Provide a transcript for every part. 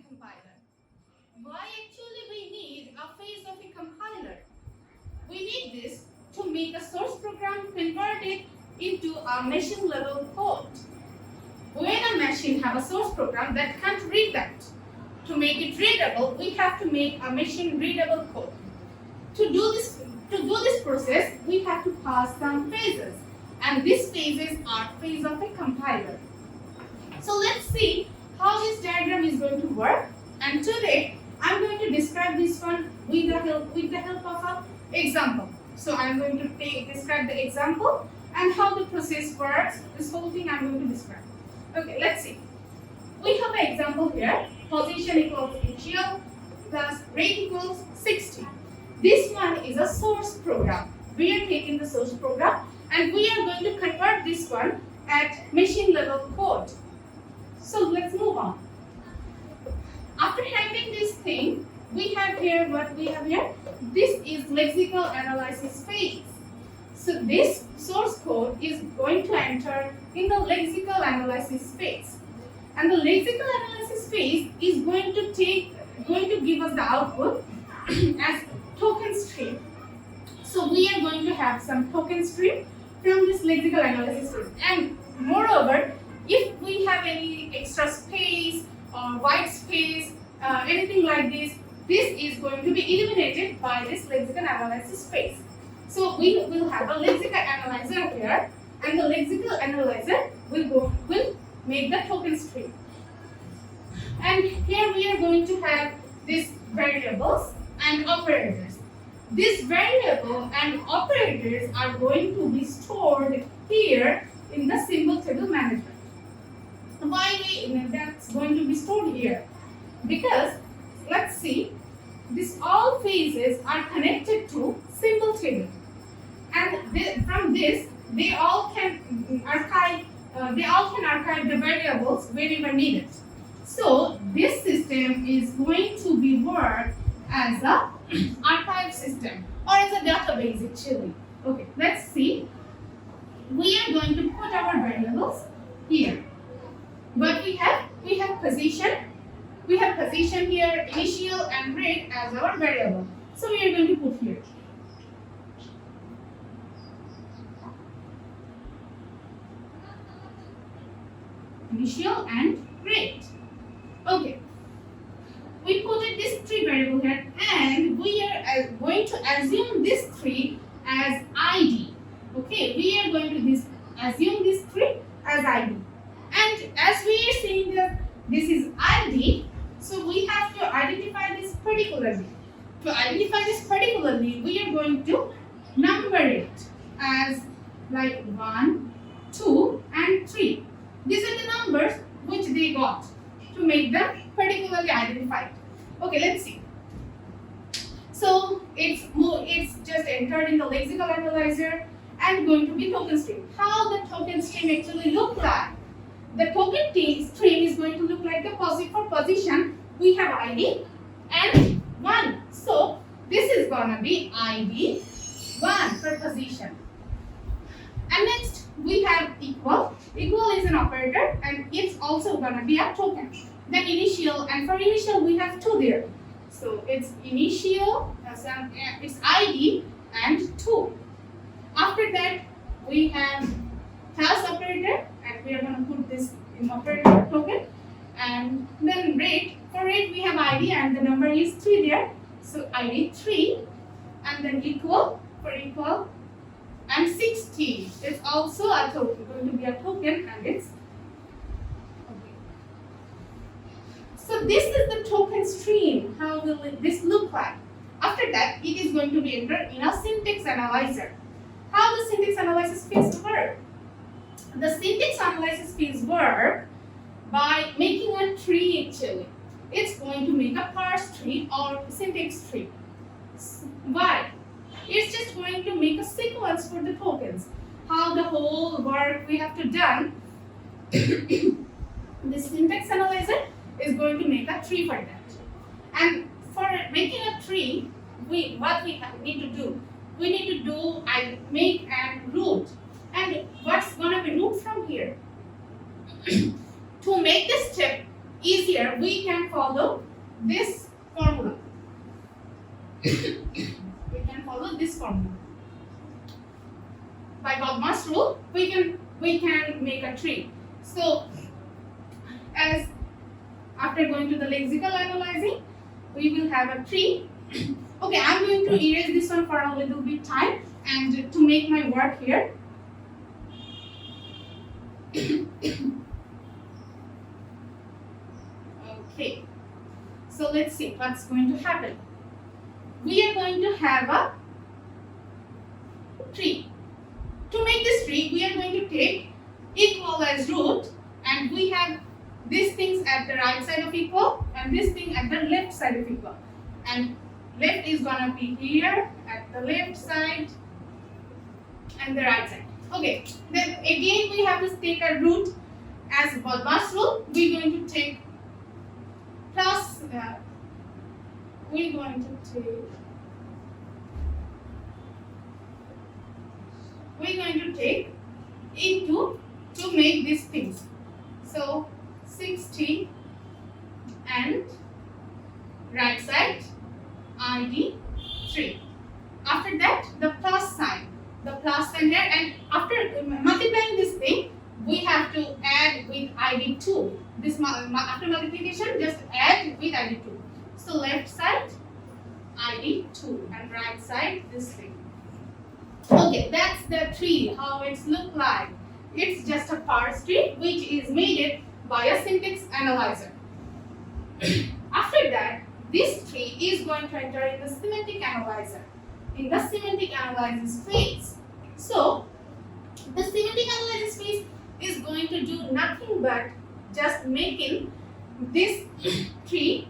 compiler. Why actually we need a phase of a compiler? We need this to make a source program converted into a machine level code. When a machine have a source program that can't read that, to make it readable, we have to make a machine readable code. To do this process, we have to pass some phases, and these phases are phase of a compiler. So let's see how this diagram is going to work. And today I'm going to describe this one with the help of an example. So I'm going to describe the example and how the process works. This whole thing I'm going to describe. Okay, let's see. We have an example here. Position equals initial plus rate equals 60. This one is a source program. We are taking the source program and we are going to convert this one at machine level code. So let's move on. After having this thing, we have here what we have here. This is lexical analysis phase. So this source code is going to enter in the lexical analysis phase. And the lexical analysis phase is going to give us the output as token stream. So we are going to have some token stream from this lexical analysis phase. And moreover, if we have any extra space or white space, anything like this, this is going to be eliminated by this lexical analysis phase. So we will have a lexical analyzer here, and the lexical analyzer will make the token stream. And here we are going to have these variables and operators. These variable and operators are going to be stored here in the symbol table management. Why that's going to be stored here? Because let's see, all phases are connected to symbol table, and from this they all can archive the variables whenever needed. So this system is going to be work as a archive system or as a database actually. Okay, let's see. We are going to put our variables here. But we have position. We have position here, initial and rate as our variable. So we are going to put here. Initial and rate. Okay. We put this three variable here, and we are going to assume this three as ID. Okay, we are going to assume this three as ID. And as we are seeing that this is ID, so we have to identify this particularly. To identify this particularly, we are going to number it as like 1, 2, and 3. These are the numbers which they got to make them particularly identified. Okay, let's see. So it's just entered in the lexical analyzer and going to be token stream. How the token stream actually look like? The token stream is going to look like the for position. We have ID and 1. So this is gonna be ID 1 for position. And next we have equal. Equal is an operator and it's also gonna be a token. Then initial, and for initial we have 2 there. So it's initial, it's ID and 2. After that we have has operator, and we are going to put this in operator token. And then rate. For rate we have ID and the number is 3 there. So ID 3, and then equal for equal, and 60 is also a token, going to be a token, and it's okay. So this is the token stream. How will this look like? After that, it is going to be entered in a syntax analyzer. How the syntax analysis phase work? The syntax analysis phase work by making a tree actually. It's going to make a parse tree or syntax tree. Why? It's just going to make a sequence for the tokens. How the whole work we have to done. The syntax analyzer is going to make a tree for that. And for making a tree, we need to do? We need to make a root. And what's going to be root from here? To make this step easier, we can follow we can make a tree. So as after going to the lexical analyzing, we will have a tree. Okay, I'm going to erase this one for a little bit time and to make my work here. Okay, so let's see what's going to happen. We are going to have a tree. To make this tree, we are going to take equal as root, and we have these things at the right side of equal and this thing at the left side of equal. And left is gonna be here at the left side and the right side. Okay, then again we have to take a root as BODMAS rule. We're going to take plus, we're going to take into to make these things. So 60 and right side ID 3. After that, the plus sign here, and after multiplying this thing, we have to add with ID 2. This after multiplication, just add with ID 2. So left side ID 2 and right side this thing. Okay, that's the tree, how it's look like. It's just a parse tree which is made by a syntax analyzer. After that, this tree is going to enter in the semantic analyzer, in the semantic analysis phase. So, the semantic analysis phase is going to do nothing but just making this tree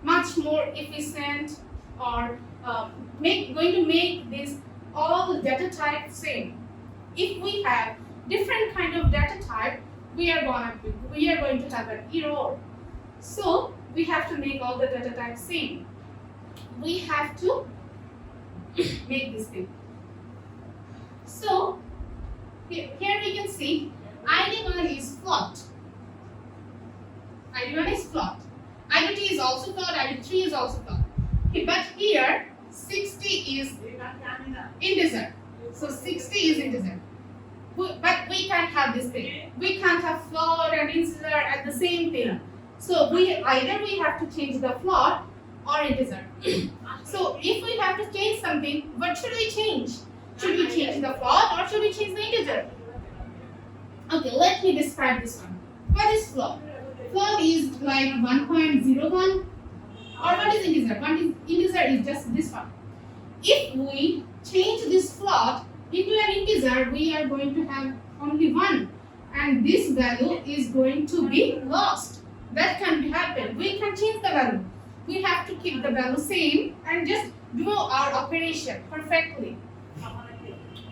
much more efficient, or going to make this all the data type same. If we have different kind of data type, we are going to have an error. So we have to make all the data types same. We have to make this thing. So here we can see ID1 is float. ID1 is float. ID2 is also float. ID3 is also float. Okay, but here 60 is integer. So 60 is integer. But we can't have this thing. We can't have float and integer at the same thing. So either we have to change the float or integer. So if we have to change something, what should we change? Should we change the float or should we change the integer? Okay, let me describe this one. What is float? Float is like 1.01, or what is integer? Integer is just this one. If we change this float into an integer, we are going to have only 1, and this value is going to be lost. That can happen. We can change the value. We have to keep the value same and just do our operation perfectly.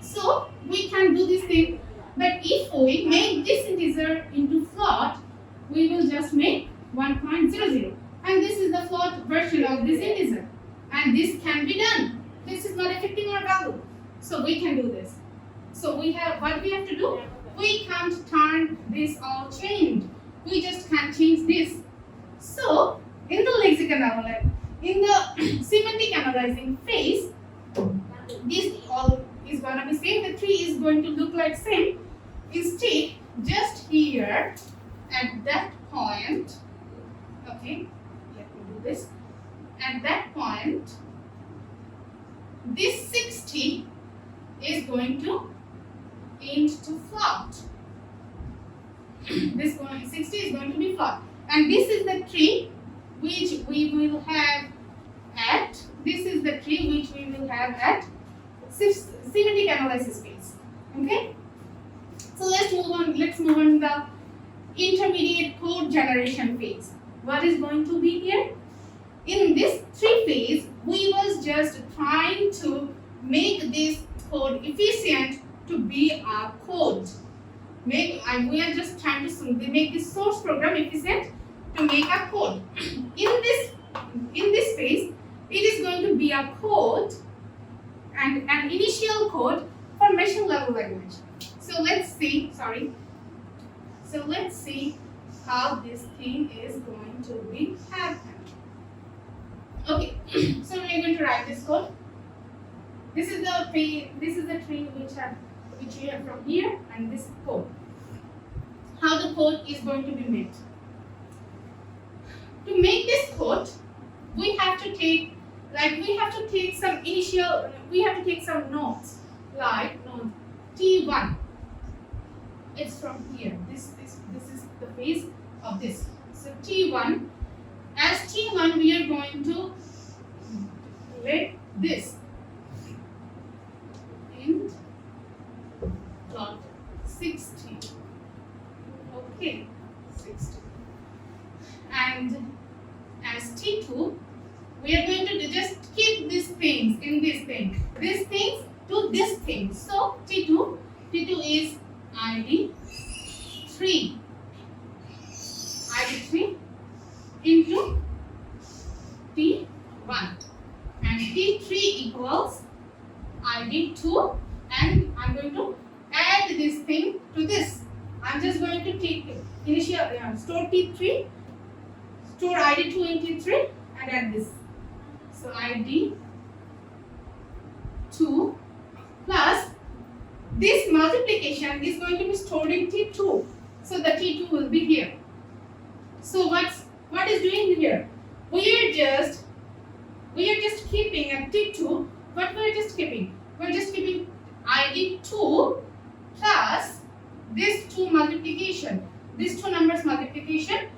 So we can do this thing. But if we make this integer into float, we will just make 1.00. And this is the float version of this integer. And this can be done. This is not affecting our value. So we can do this. So what we have to do? We can't turn this all chained. We just can't change this. So in the lexical in the semantic analyzing phase, this all is gonna be same. The tree is going to look like same. Instead, just here at that point, okay, let me do this. At that point, this 60 is going to end to float. This 60 is going to be float. And this is the tree which we will have at, semantic analysis phase. Okay? So let's move on the intermediate code generation phase. What is going to be here? In this tree phase, we was just trying to make this code efficient to be a code. We are just trying to make this source program efficient to make a code. In this phase, it is going to be a code and an initial code for machine level language. So let's see how this thing is going to be happened. Okay, so we are going to write this code. This is the tree which we have from here, and this code. code is going to be made. To make this code, we have to take some notes, like node T1. It's from here. This is the phase of this. So T1, as T1 we are going to let this int dot 60. Okay, 60. And as T2, we are going to just keep these things in this thing. These things to this thing. So T2 is ID 3. ID 3 into T1. And T3 equals ID 2. And I'm going to add this thing to this. I'm just going to take store T3, store ID 2 in T3 and add this. So ID 2 plus this multiplication is going to be stored in T2. So the T2 will be here. So what is doing here? We are just keeping at T2. What we are just keeping? We are just keeping ID 2 plus this 2 multiplication. This 2 numbers multiplication.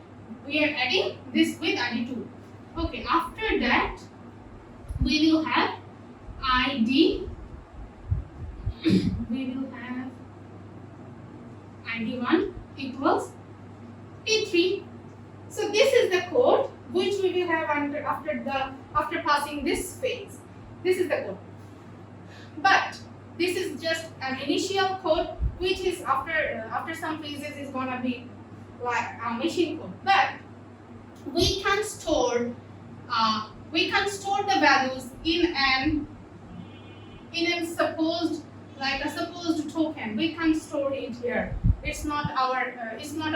We are adding this with ID 2. Okay. After that, we will have ID. We will have ID1 equals T3. So this is the code which we will have after passing this phase. This is the code. But this is just an initial code which is after some phases is gonna be like a machine code. But we can store the values in a supposed token. We can store it here. It's not our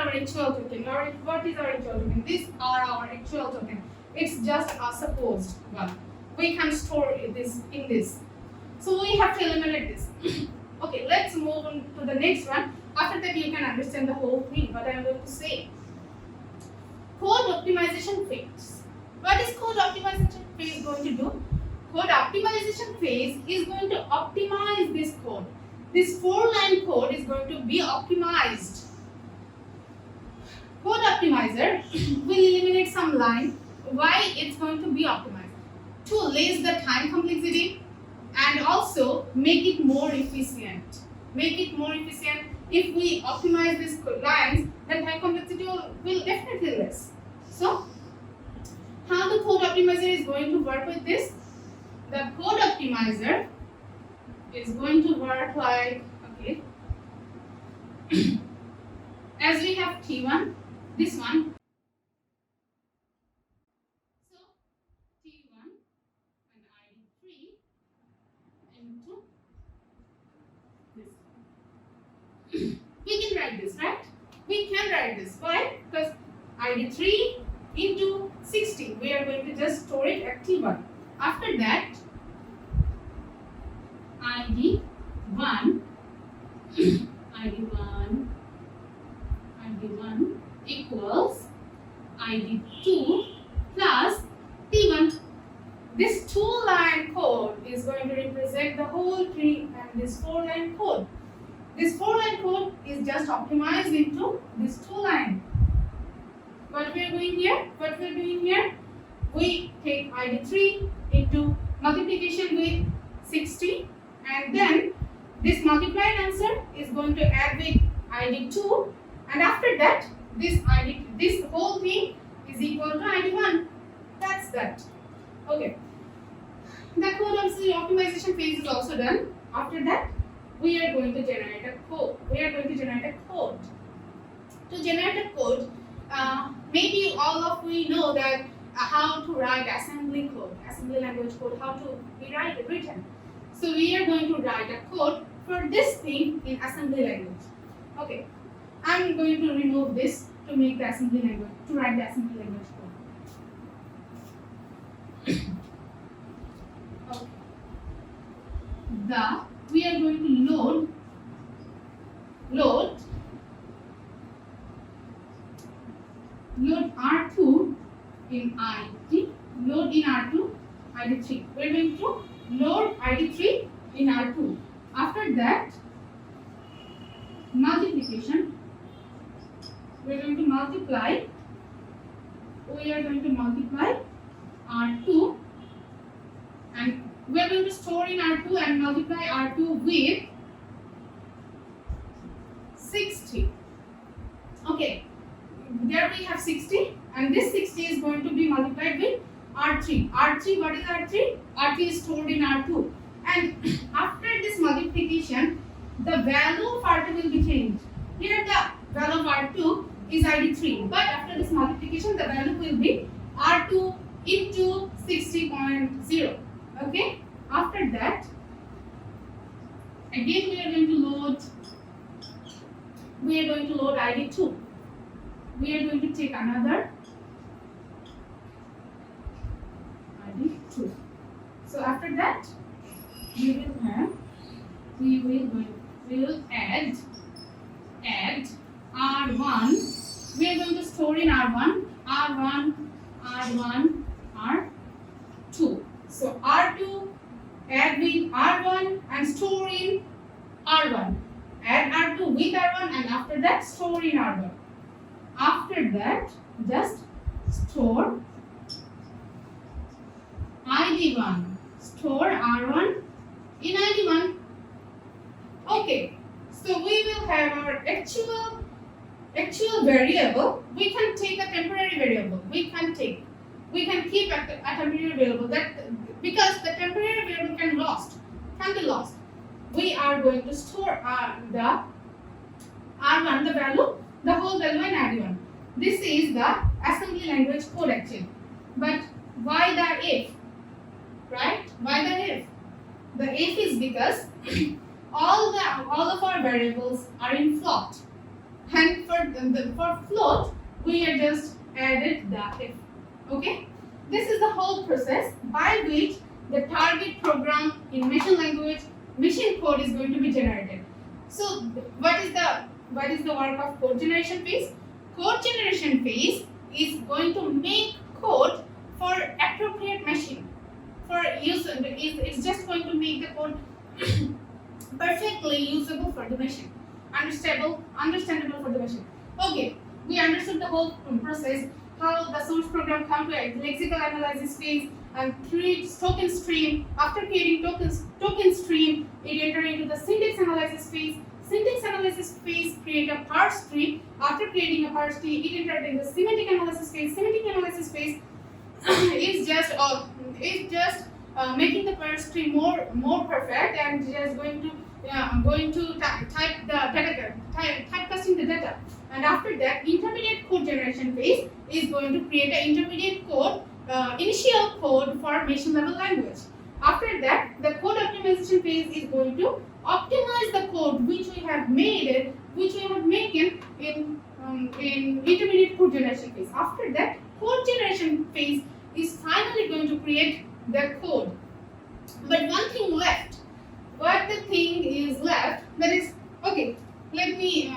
actual token. What is our actual token? These are our actual token. It's just a supposed one. We can store this in this. So we have to eliminate this. Okay, let's move on to the next one. After that, you can understand the whole thing. What I am going to say. Code optimization phase. What is code optimization phase going to do? Code optimization phase is going to optimize this code. This 4-line code is going to be optimized. Code optimizer will eliminate some line. Why it's going to be optimized? To less the time complexity and also make it more efficient. Make it more efficient. If we optimize these lines, then time complexity will definitely less. So, how the code optimizer is going to work with this? The code optimizer is going to work like, okay, as we have T1, this one. So, T1 and ID3 into this. We can write this, right? We can write this. Why? Because ID3 into 60. We are going to just store it at T1. After that, ID1 equals ID2 plus T1. This 2-line code is going to represent the whole tree and this 4-line code. This 4-line code is just optimized into this 2-line. What we are doing here? We take ID3 into multiplication with 60 and then this multiplied answer is going to add with ID2 and after that this whole thing is equal to ID1. That's that. Okay. The code optimization phase is also done. After that, we are going to generate a code. To generate a code, maybe all of we know that how to write assembly language code, how to be written. So we are going to write a code for this thing in assembly language. Okay, I'm going to remove this to make the assembly language, to write the assembly language code. Okay. We are going to load in ID3, load in R2, ID3. We're going to load ID3 in R2. After that, multiplication. We're going to multiply. We are going to multiply R2, and we are going to store in R2 and multiply R2 with 60. Okay, there we have 60, and this 60 is going to be multiplied with R3. R3, what is R3? R3 is stored in R2. And after this multiplication, the value of R2 will be changed. Here the value of R2 is ID3, but after this multiplication, the value will be R2 into 60.0. Okay. After that, again we are going to load. We are going to load ID2. We are going to take another ID2. So after that, we will add R1. We are going to store in R1, R2. So R2 add with R1 and store in R1. Add R2 with R1 and after that store in R1. After that, just store ID1. Store R1 in ID1. Okay, so we will have our actual variable. We can take a temporary variable. We can keep a temporary variable, that because the temporary variable can be lost. We are going to store the R1, the whole value in ID1. This is the assembly language code actually. But why the if? Right? Why the if? The if is because all of our variables are in float. And for float, we are just added the if. Okay? This is the whole process by which the target program in machine code is going to be generated. So what is the work of code generation phase? Code generation phase is going to make code for appropriate machine. For use, it's just going to make the code perfectly usable for the machine, understandable for the machine. Okay, we understood the whole process, how the source program comes to a lexical analysis phase and creates token stream. After creating token stream, it enters into the syntax analysis phase. Syntax analysis phase create a parse tree. After creating a parse tree, it enters in the semantic analysis phase. Semantic analysis phase is just making the parse tree more perfect and just going to typecasting the data. And after that, intermediate code generation phase is going to create an intermediate code, initial code for machine level language. After that, the code optimization phase is going to optimize the code which we have made in intermediate code generation phase. After that, code generation phase is finally going to create the code. But one thing left. What the thing is left? That is, okay. Let me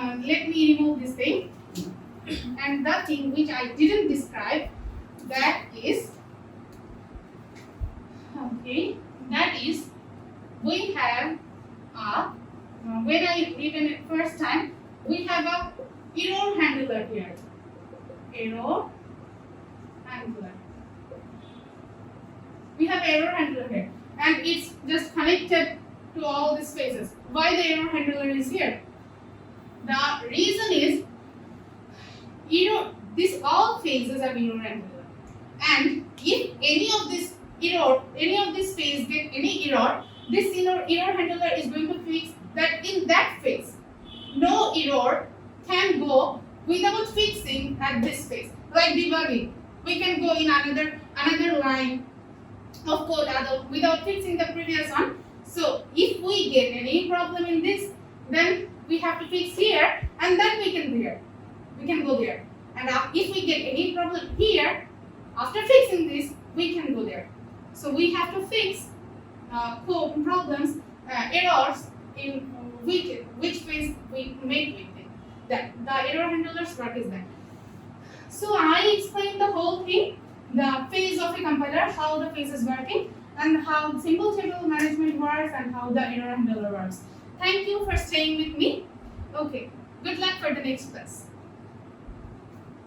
remove this thing. And the thing which I didn't describe, that is, we have when I written it first time, we have a error handler here. Error handler. We have error handler here, and it's just connected to all these phases. Why the error handler is here? The reason is all phases have error handler, and if any of this phase get any error, this error handler is going to fix that in that phase. No error can go without fixing at this phase. Like debugging, we can go in another line of code without fixing the previous one. So if we get any problem in this, then we have to fix here, and then we can go there. And if we get any problem here, after fixing this, we can go there. So we have to fix code problems, errors in which phase we make with it. That the error handler's work is that. So I explained the whole thing. the phase of a compiler, how the phase is working, and how symbol table management works, and how the error handler works. Thank you for staying with me. Okay, good luck for the next class.